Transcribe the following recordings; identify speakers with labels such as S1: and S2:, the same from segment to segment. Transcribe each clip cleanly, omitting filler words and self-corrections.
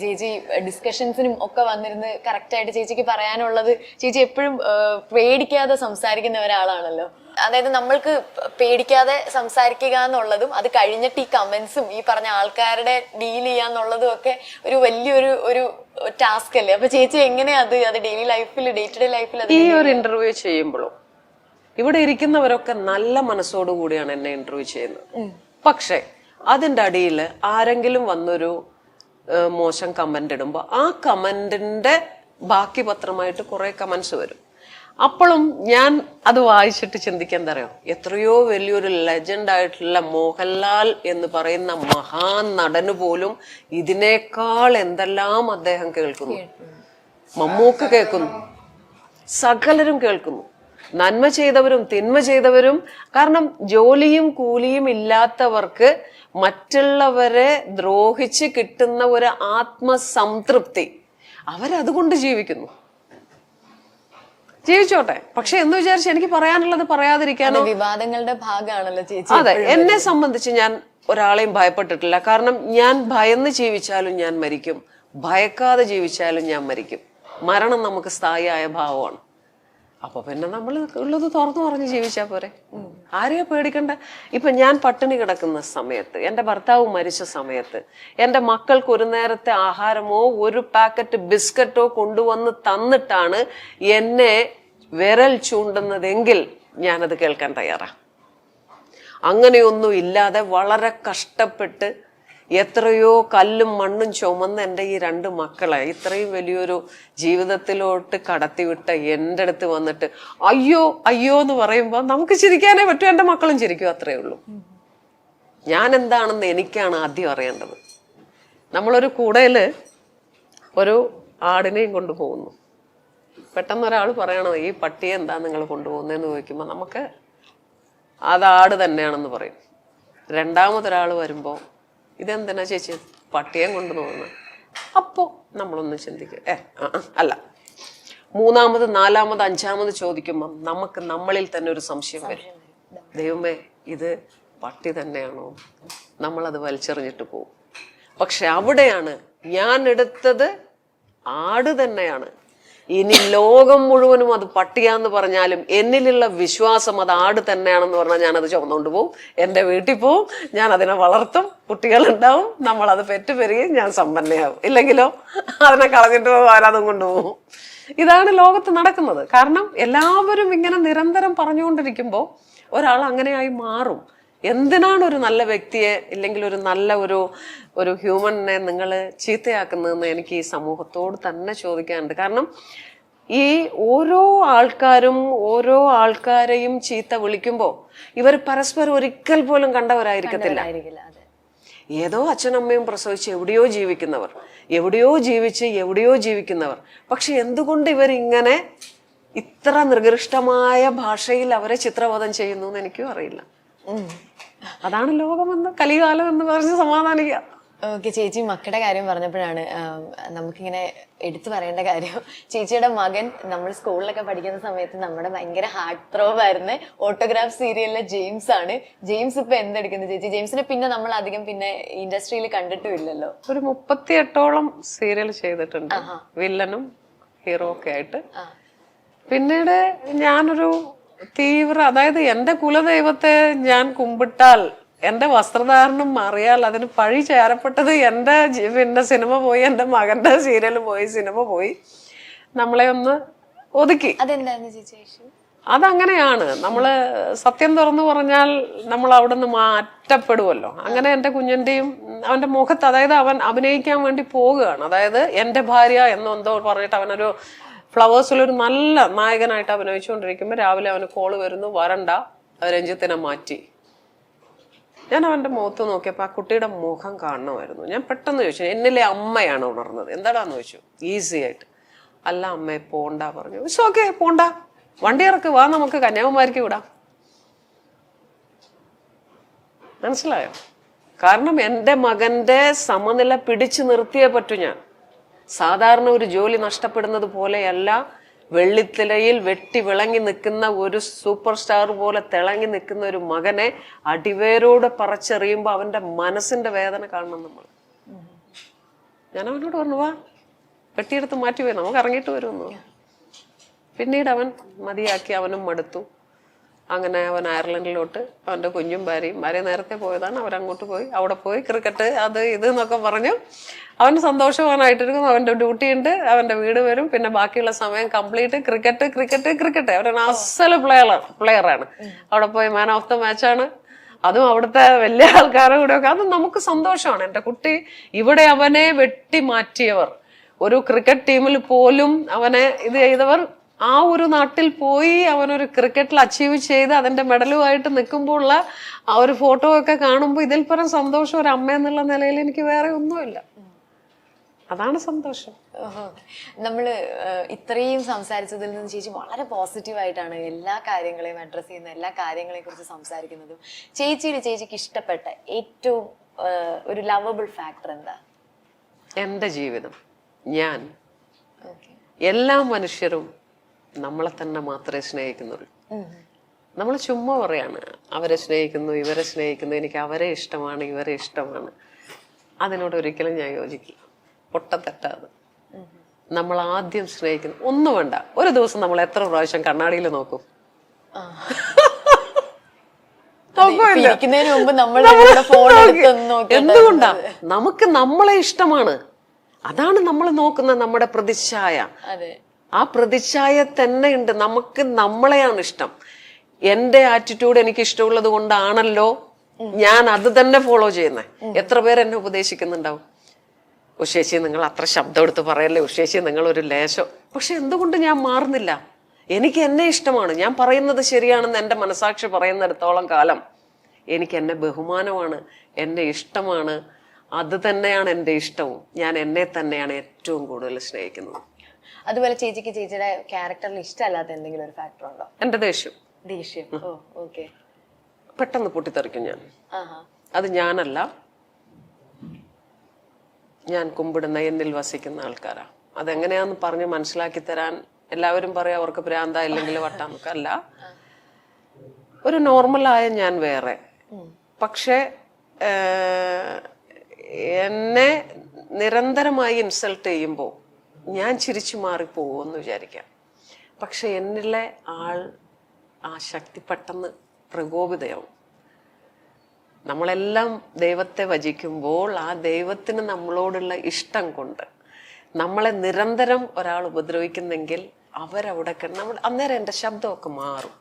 S1: ചേച്ചി ഡിസ്കഷൻസിനും ഒക്കെ വന്നിരുന്ന് കറക്റ്റായിട്ട് ചേച്ചിക്ക് പറയാനുള്ളത് ചേച്ചി എപ്പോഴും പേടിക്കാതെ സംസാരിക്കുന്ന ഒരാളാണല്ലോ. അതായത് നമ്മൾക്ക് പേടിക്കാതെ സംസാരിക്കുക എന്നുള്ളതും അത് കഴിഞ്ഞിട്ട് ഈ കമന്റ്സും ഈ പറഞ്ഞ ആൾക്കാരുടെ ഡീൽ ചെയ്യാന്നുള്ളതും ഒക്കെ ഒരു വലിയൊരു ഒരു ടാസ്ക് അല്ലേ. അപ്പൊ ചേച്ചി എങ്ങനെയാ അത് ഡെയിലി ലൈഫിൽ ഡേ ടു ഡേ ലൈഫിൽ
S2: ഈ ഒരു ഇന്റർവ്യൂ ചെയ്യുമ്പോഴും ഇവിടെ ഇരിക്കുന്നവരൊക്കെ നല്ല മനസ്സോടുകൂടിയാണ് എന്നെ ഇന്റർവ്യൂ ചെയ്യുന്നത്. പക്ഷെ അതിന്റെ അടിയിൽ ആരെങ്കിലും വന്നൊരു മോശം കമന്റ് ഇടുമ്പോൾ ആ കമന്റിന്റെ ബാക്കി പത്രമായിട്ട് കുറെ കമന്റ്സ് വരും. അപ്പോഴും ഞാൻ അത് വായിച്ചിട്ട് ചിന്തിക്കാൻ തരയോ, എത്രയോ വലിയൊരു ലെജൻഡ് ആയിട്ടുള്ള മോഹൻലാൽ എന്ന് പറയുന്ന മഹാനടന് പോലും ഇതിനേക്കാൾ എന്തെല്ലാം അദ്ദേഹം കേൾക്കുന്നു. മമ്മൂക്ക് കേൾക്കുന്നു, സകലരും കേൾക്കുന്നു. നന്മ ചെയ്തവരും തിന്മ ചെയ്തവരും. കാരണം ജോലിയും കൂലിയും ഇല്ലാത്തവർക്ക് മറ്റുള്ളവരെ ദ്രോഹിച്ച് കിട്ടുന്ന ഒരു ആത്മസംതൃപ്തി, അവരതുകൊണ്ട് ജീവിക്കുന്നു. ജീവിച്ചോട്ടെ. പക്ഷെ എന്ന് വിചാരിച്ച് എനിക്ക് പറയാനുള്ളത് പറയാതിരിക്കാനോ.
S1: വിവാദങ്ങളുടെ ഭാഗമാണല്ലോ ചേച്ചി.
S2: അതെ, എന്നെ സംബന്ധിച്ച് ഞാൻ ഒരാളെയും ഭയപ്പെട്ടിട്ടില്ല. കാരണം ഞാൻ ഭയന്ന് ജീവിച്ചാലും ഞാൻ മരിക്കും, ഭയക്കാതെ ജീവിച്ചാലും ഞാൻ മരിക്കും. മരണം നമുക്ക് സ്ഥായിയായ ഭാവമാണ്. അപ്പൊ പിന്നെ നമ്മൾ ഉള്ളത് തുറന്നു പറഞ്ഞ് ജീവിച്ചാ പോരെ, ആരെയോ പേടിക്കണ്ട. ഇപ്പൊ ഞാൻ പട്ടിണി കിടക്കുന്ന സമയത്ത്, എന്റെ ഭർത്താവ് മരിച്ച സമയത്ത്, എന്റെ മക്കൾക്ക് ഒരു നേരത്തെ ആഹാരമോ ഒരു പാക്കറ്റ് ബിസ്ക്കറ്റോ കൊണ്ടുവന്ന് തന്നിട്ടാണ് എന്നെ വിരൽ ചൂണ്ടുന്നതെങ്കിൽ ഞാനത് കേൾക്കാൻ തയ്യാറാ. അങ്ങനെയൊന്നും ഇല്ലാതെ വളരെ കഷ്ടപ്പെട്ട് എത്രയോ കല്ലും മണ്ണും ചുമന്ന് എൻ്റെ ഈ രണ്ട് മക്കളെ ഇത്രയും വലിയൊരു ജീവിതത്തിലോട്ട് കടത്തിവിട്ട എൻ്റെ അടുത്ത് വന്നിട്ട് അയ്യോ അയ്യോ എന്ന് പറയുമ്പോൾ നമുക്ക് ചിരിക്കാനേ പറ്റൂ. എൻ്റെ മക്കളും ചിരിക്കും, അത്രേ ഉള്ളൂ. ഞാൻ എന്താണെന്ന് എനിക്കാണ് ആദ്യം അറിയേണ്ടത്. നമ്മളൊരു കൂടയില് ഒരു ആടിനെയും കൊണ്ടുപോകുന്നു. പെട്ടെന്ന് ഒരാൾ പറയണം, ഈ പട്ടിയെ എന്താ നിങ്ങൾ കൊണ്ടുപോകുന്നതെന്ന് ചോദിക്കുമ്പോൾ നമുക്ക് അത് ആട് തന്നെയാണെന്ന് പറയും. രണ്ടാമതൊരാൾ വരുമ്പോൾ ഇതെന്തിനാ ചേച്ചി പട്ടിയെ കൊണ്ടു പോകുന്നത്? അപ്പോ നമ്മളൊന്ന് ചിന്തിക്കും, അല്ല. മൂന്നാമത് നാലാമത് അഞ്ചാമത് ചോദിക്കുമ്പോൾ നമുക്ക് നമ്മളിൽ തന്നെ ഒരു സംശയം വരും, ദൈവമേ ഇത് പട്ടി തന്നെയാണോ? നമ്മളത് വലിച്ചെറിഞ്ഞിട്ട് പോകും. പക്ഷെ അവിടെയാണ് ഞാൻ എടുത്തത് ആട് തന്നെയാണ്. ഇനി ലോകം മുഴുവനും അത് പട്ടിയാന്ന് പറഞ്ഞാലും എന്നിലുള്ള വിശ്വാസം അത് ആട് തന്നെയാണെന്ന് പറഞ്ഞാൽ ഞാനത് ചുമന്നുകൊണ്ട് പോവും, എൻ്റെ വീട്ടിൽ പോവും, ഞാൻ അതിനെ വളർത്തും, കുട്ടികളുണ്ടാവും, നമ്മളത് പെറ്റുപെരുകയും ഞാൻ സമ്പന്നയാവും. ഇല്ലെങ്കിലോ അതിനെ കളഞ്ഞിട്ട് ആരാതും കൊണ്ടുപോകും. ഇതാണ് ലോകത്ത് നടക്കുന്നത്. കാരണം എല്ലാവരും ഇങ്ങനെ നിരന്തരം പറഞ്ഞുകൊണ്ടിരിക്കുമ്പോൾ ഒരാൾ അങ്ങനെയായി മാറും. എന്തിനാണ് ഒരു നല്ല വ്യക്തിയെ ഇല്ലെങ്കിൽ ഒരു നല്ല ഒരു ഹ്യൂമനെ നിങ്ങൾ ചീത്തയാക്കുന്നതെന്ന് എനിക്ക് ഈ സമൂഹത്തോട് തന്നെ ചോദിക്കാനുണ്ട്. കാരണം ഈ ഓരോ ആൾക്കാരും ഓരോ ആൾക്കാരെയും ചീത്ത വിളിക്കുമ്പോൾ ഇവർ പരസ്പരം ഒരിക്കൽ പോലും കണ്ടവരായിരിക്കത്തില്ല. ഏതോ അച്ഛനമ്മയും പ്രസവിച്ച് എവിടെയോ ജീവിക്കുന്നവർ, എവിടെയോ ജീവിച്ച് എവിടെയോ ജീവിക്കുന്നവർ. പക്ഷെ എന്തുകൊണ്ട് ഇവരിങ്ങനെ ഇത്ര നികൃഷ്ടമായ ഭാഷയിൽ അവരെ ചിത്രവധം ചെയ്യുന്നു എന്ന് എനിക്കും അറിയില്ല. അതാണ് ലോകമെന്ന് കലികാലം എന്ന് പറഞ്ഞ് സമാധാനിക്കുക.
S1: ഓക്കെ ചേച്ചി, മക്കളുടെ കാര്യം പറഞ്ഞപ്പോഴാണ് നമുക്കിങ്ങനെ എടുത്തു പറയേണ്ട കാര്യം. ചേച്ചിയുടെ മകൻ നമ്മൾ സ്കൂളിലൊക്കെ പഠിക്കുന്ന സമയത്ത് നമ്മുടെ ഭയങ്കര ഹാർട്ട് ത്രോവ് ആയിരുന്ന ഓട്ടോഗ്രാഫ് സീരിയലിലെ ജെയിംസ് ആണ്. ജെയിംസ് ഇപ്പൊ എന്തെടുക്കുന്നു ചേച്ചി? ജെയിംസിനെ പിന്നെ നമ്മൾ അധികം പിന്നെ ഇൻഡസ്ട്രിയിൽ കണ്ടിട്ടുമില്ലല്ലോ.
S2: ഒരു 38ഓളം സീരിയൽ ചെയ്തിട്ടുണ്ട്, വില്ലനും ഹീറോ ഒക്കെ ആയിട്ട്. പിന്നീട് ഞാനൊരു അതായത് എന്റെ കുലദൈവത്തെ ഞാൻ കുമ്പിട്ടാൽ, എന്റെ വസ്ത്രധാരണം മാറിയാൽ അതിന് പഴി ചേരപ്പെട്ടത് എന്റെ പിന്നെ സിനിമ പോയി, എന്റെ മകന്റെ സീരിയൽ പോയി, സിനിമ പോയി, നമ്മളെ ഒന്ന് ഒതുക്കി.
S1: അതെന്തായിരുന്നു ചേച്ചി?
S2: അതങ്ങനെയാണ്. നമ്മള് സത്യം തുറന്നു പറഞ്ഞാൽ നമ്മൾ അവിടെ നിന്ന് മാറ്റപ്പെടുമല്ലോ. അങ്ങനെ എന്റെ കുഞ്ഞിന്റെയും അവന്റെ മുഖത്ത്, അതായത് അവൻ അഭിനയിക്കാൻ വേണ്ടി പോവുകയാണ്. അതായത് എന്റെ ഭാര്യ എന്നെന്തോ പറഞ്ഞിട്ട് അവനൊരു ഫ്ലവേഴ്സിലൊരു നല്ല നായകനായിട്ട് അഭിനയിച്ചുകൊണ്ടിരിക്കുമ്പോൾ രാവിലെ അവന് കോള് വരുന്നു, വരണ്ട, രഞ്ജിത്തിനെ മാറ്റി. ഞാൻ അവന്റെ മുഖത്ത് നോക്കിയപ്പോൾ ആ കുട്ടിയുടെ മുഖം കാണണമായിരുന്നു. ഞാൻ പെട്ടെന്ന് ചോദിച്ചു, എന്നിലെ അമ്മയാണ് ഉണർന്നത്, എന്താടാന്ന് ചോദിച്ചു. ഈസി ആയിട്ട്, അല്ല അമ്മയെ പോണ്ട പറഞ്ഞു. ഓക്കെ പോണ്ട, വണ്ടി ഇറക്ക്, വാ നമുക്ക് കന്യാകുമാരിക്ക് വിടാം. മനസ്സിലായോ? കാരണം എൻ്റെ മകന്റെ സമനില പിടിച്ചു നിർത്തിയേ പറ്റൂ. ഞാൻ സാധാരണ ഒരു ജോലി നഷ്ടപ്പെടുന്നത് പോലെയല്ല, വെള്ളിത്തിലയിൽ വെട്ടി വിളങ്ങി നിൽക്കുന്ന ഒരു സൂപ്പർ സ്റ്റാർ പോലെ തിളങ്ങി നിൽക്കുന്ന ഒരു മകനെ അടിവേരോട് പറിച്ചെറിയുമ്പോൾ അവന്റെ മനസ്സിന്റെ വേദന കാണണം നമ്മൾ. ഞാൻ അവനോട് പറഞ്ഞു, വാ പെട്ടിയെടുത്ത് മാറ്റി പോയി, നമുക്ക് ഇറങ്ങിയിട്ട് വരുമെന്നു. പിന്നീട് അവൻ മതിയാക്കി, അവനും മടുത്തു. അങ്ങനെ അവൻ അയർലൻഡിലോട്ട് അവൻ്റെ കുഞ്ഞും ഭാര്യ നേരത്തെ പോയതാണ്, അവരങ്ങോട്ട് പോയി. അവിടെ പോയി ക്രിക്കറ്റ് അത് ഇത് എന്നൊക്കെ പറഞ്ഞു അവൻ സന്തോഷവാനായിട്ടിരിക്കുന്നു. അവൻ്റെ ഡ്യൂട്ടി ഉണ്ട്, അവൻ്റെ വീട് വരും, പിന്നെ ബാക്കിയുള്ള സമയം കംപ്ലീറ്റ് ക്രിക്കറ്റ്. അവരൊരു അസല് പ്ലെയറാണ്. അവിടെ പോയി മാൻ ഓഫ് ദ മാച്ചാണ്. അതും അവിടുത്തെ വലിയ ആൾക്കാരുടെ കൂടെ ഒക്കെ. അത് നമുക്ക് സന്തോഷമാണ്. എൻ്റെ കുട്ടി ഇവിടെ അവനെ വെട്ടി മാറ്റിയവർ, ഒരു ക്രിക്കറ്റ് ടീമിൽ പോലും അവനെ ഇത് ചെയ്തവർ, ആ ഒരു നാട്ടിൽ പോയി അവനൊരു ക്രിക്കറ്റിൽ അച്ചീവ് ചെയ്ത് അതിന്റെ മെഡലുമായിട്ട് നിൽക്കുമ്പോൾ ഉള്ള ആ ഒരു ഫോട്ടോ ഒക്കെ കാണുമ്പോൾ ഇതിൽ പരം സന്തോഷം ഒരു അമ്മ എന്നുള്ള നിലയിൽ എനിക്ക് വേറെ ഒന്നുമില്ല. അതാണ് സന്തോഷം.
S1: നമ്മള് ഇത്രയും സംസാരിച്ചതിൽ നിന്ന് ചേച്ചി വളരെ പോസിറ്റീവായിട്ടാണ് എല്ലാ കാര്യങ്ങളെയും അഡ്രസ് ചെയ്യുന്ന, എല്ലാ കാര്യങ്ങളെ കുറിച്ച് സംസാരിക്കുന്നതും. ചേച്ചിക്ക് ഇഷ്ടപ്പെട്ട ഏറ്റവും ഒരു ലവബിൾ ഫാക്ടർ എന്താ?
S2: എൻ്റെ ജീവിതം, ഞാൻ, എല്ലാ മനുഷ്യരും നമ്മളെ തന്നെ മാത്രമേ സ്നേഹിക്കുന്നുള്ളൂ. നമ്മൾ ചുമ്മാ പറയാണ് അവരെ സ്നേഹിക്കുന്നു, ഇവരെ സ്നേഹിക്കുന്നു, എനിക്ക് അവരെ ഇഷ്ടമാണ്, ഇവരെ ഇഷ്ടമാണ്. അതിനോട് ഒരിക്കലും ഞാൻ യോജിക്കില്ല. പൊട്ടത്തെറ്റാത്. നമ്മൾ ആദ്യം സ്നേഹിക്കുന്നു. ഒന്നും വേണ്ട, ഒരു ദിവസം നമ്മൾ എത്ര പ്രാവശ്യം കണ്ണാടിയിൽ നോക്കും? എന്തുകൊണ്ടാ? നമുക്ക് നമ്മളെ ഇഷ്ടമാണ്. അതാണ് നമ്മൾ നോക്കുന്ന നമ്മുടെ പ്രതിച്ഛായ. ആ പ്രതിച്ഛായ തന്നെ ഉണ്ട്. നമുക്ക് നമ്മളെയാണ് ഇഷ്ടം. എന്റെ ആറ്റിറ്റ്യൂഡ് എനിക്ക് ഇഷ്ടമുള്ളത് കൊണ്ടാണല്ലോ ഞാൻ അത് തന്നെ ഫോളോ ചെയ്യുന്നത്. എത്ര പേര് എന്നെ ഉപദേശിക്കുന്നുണ്ടാവും, ഉഷേശി നിങ്ങൾ അത്ര ശബ്ദം എടുത്ത് പറയല്ലേ, ഉഷേശി നിങ്ങൾ ഒരു ലേശം. പക്ഷെ എന്തുകൊണ്ട് ഞാൻ മാറുന്നില്ല? എനിക്ക് എന്നെ ഇഷ്ടമാണ്. ഞാൻ പറയുന്നത് ശരിയാണെന്ന് എൻ്റെ മനസാക്ഷി പറയുന്നിടത്തോളം കാലം എനിക്ക് എന്നെ ബഹുമാനമാണ്, എന്നെ ഇഷ്ടമാണ്. അത് തന്നെയാണ് എൻ്റെ ഇഷ്ടവും. ഞാൻ എന്നെ തന്നെയാണ് ഏറ്റവും കൂടുതൽ സ്നേഹിക്കുന്നത്.
S1: അതുപോലെ ചേച്ചിയുടെ ക്യാരക്ടറിൽ ഇഷ്ടമല്ലാത്ത എന്തെങ്കിലും ഒരു ഫാക്ടർ ഉണ്ടോ?
S2: എൻ്റെ ദേഷ്യം. പെട്ടെന്ന് പൊട്ടിത്തെറിക്കും ഞാൻ. അത് ഞാനല്ല, ഞാൻ കുമ്പിടുന്ന എന്നിൽ വസിക്കുന്ന ആൾക്കാരാ. അതെങ്ങനെയാന്ന് പറഞ്ഞ് മനസ്സിലാക്കി തരാൻ എല്ലാവരും പറയാം അവർക്ക് ഭ്രാന്ത ഇല്ലെങ്കിൽ വട്ടാന്നൊക്കെ. അല്ല, ഒരു നോർമലായ ഞാൻ വേറെ. പക്ഷെ എന്നെ നിരന്തരമായി ഇൻസൾട്ട് ചെയ്യുമ്പോൾ ഞാൻ ചിരിച്ചു മാറിപ്പോകുമെന്ന് വിചാരിക്കാം. പക്ഷെ എന്നിലെ ആ ശക്തി പെട്ടെന്ന് പ്രകോപിതയാവും. നമ്മളെല്ലാം ദൈവത്തെ ഭജിക്കുമ്പോൾ ആ ദൈവത്തിന് നമ്മളോടുള്ള ഇഷ്ടം കൊണ്ട് നമ്മളെ നിരന്തരം ഒരാൾ ഉപദ്രവിക്കുന്നെങ്കിൽ അവരവിടെ നമ്മൾ അന്നേരം എൻ്റെ ശബ്ദമൊക്കെ മാറും.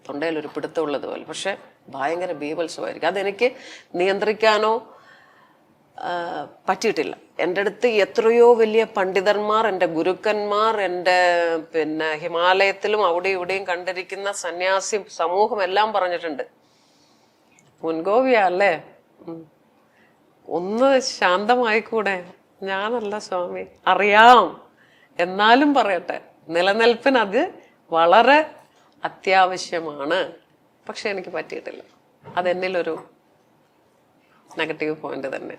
S2: തൊണ്ടയിൽ ഒരു പിടുത്തമുള്ളത് പോലെ. പക്ഷെ ഭയങ്കര ബീഭത്സമായിരിക്കും. അതെനിക്ക് നിയന്ത്രിക്കാനോ പറ്റിയിട്ടില്ല. എൻ്റെ അടുത്ത് എത്രയോ വലിയ പണ്ഡിതന്മാർ, എൻ്റെ ഗുരുക്കന്മാർ, എൻ്റെ ഹിമാലയത്തിലും അവിടെ ഇവിടെയും കണ്ടിരിക്കുന്ന സന്യാസി സമൂഹം എല്ലാം പറഞ്ഞിട്ടുണ്ട്, മുൻകോപിയ അല്ലേ, ഒന്ന് ശാന്തമായിക്കൂടെ? ഞാനല്ല സ്വാമി, അറിയാം, എന്നാലും പറയട്ടെ, നിലനിൽപ്പിന് അത് വളരെ അത്യാവശ്യമാണ്. പക്ഷെ എനിക്ക് പറ്റിയിട്ടില്ല. അതെന്നിലൊരു നെഗറ്റീവ് പോയിന്റ് തന്നെ.